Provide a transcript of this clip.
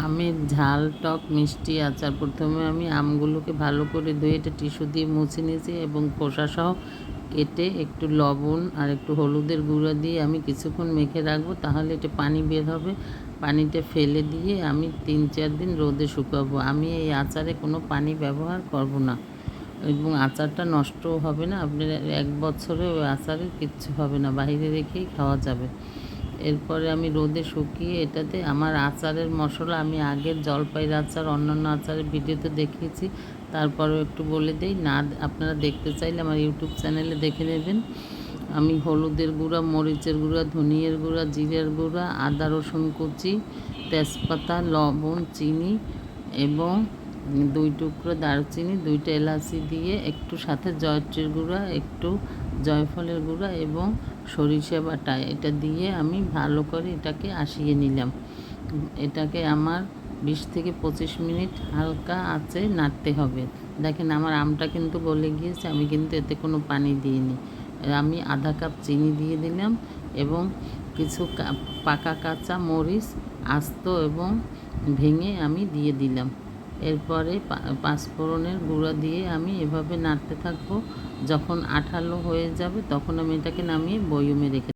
আমের ঝাল টক মিষ্টি আচার। প্রথমে আমি আমগুলোকে ভালো করে ধুয়ে এটা টিস্যু দিয়ে মুছে নিয়েছি এবং খোসাসহ কেটে একটু লবণ আর একটু হলুদের গুঁড়া দিয়ে আমি কিছুক্ষণ মেখে রাখবো, তাহলে এটা পানি বের হবে। পানিটা ফেলে দিয়ে আমি 3-4 দিন রোদে শুকাবো। আমি এই আচারে কোনো পানি ব্যবহার করব না এবং আচারটা নষ্টও হবে না। আপনার 1 বছরে ওই আচারের কিচ্ছু হবে না, বাইরে রেখেই খাওয়া যাবে। এরপরে আমি রোদে শুকিয়ে এটাতে আমার আচারের মশলা আমি আগের জলপাইয়ের আচার অন্যান্য আচারের ভিডিওতে দেখিয়েছি, তারপরেও একটু বলে দেই। না আপনারা দেখতে চাইলে আমার ইউটিউব চ্যানেলে দেখে নেবেন। আমি হলুদের গুঁড়া, মরিচের গুঁড়া, ধনিয়ার গুঁড়া, জিরের গুঁড়া, আদা রসুন কুচি, তেজপাতা, লবণ, চিনি এবং 2 টুকরো দারুচিনি, 2টা এলাচি দিয়ে একটু সাথে জয়ত্রীর গুঁড়া, একটু জয়ফলের গুঁড়া এবং সরিষা বাটা এটা দিয়ে আমি ভালো করে এটাকে আঁশিয়ে নিলাম। এটাকে আমার 20 থেকে 25 মিনিট হালকা আঁচে নাড়তে হবে। দেখেন আমার আমটা কিন্তু গলে গিয়েছে, আমি কিন্তু এতে কোনো পানি দিইনি। আমি আধা কাপ চিনি দিয়ে দিলাম এবং কিছু পাকা কাঁচা মরিচ আস্ত এবং ভেঙে আমি দিয়ে দিলাম। এরপরে পাঁচফোড়নের গুঁড়া দিয়ে আমি এভাবে নাড়তে থাকবো। যখন আঠালো হয়ে যাবে তখন আমি এটাকে নামিয়ে বয়মে রেখে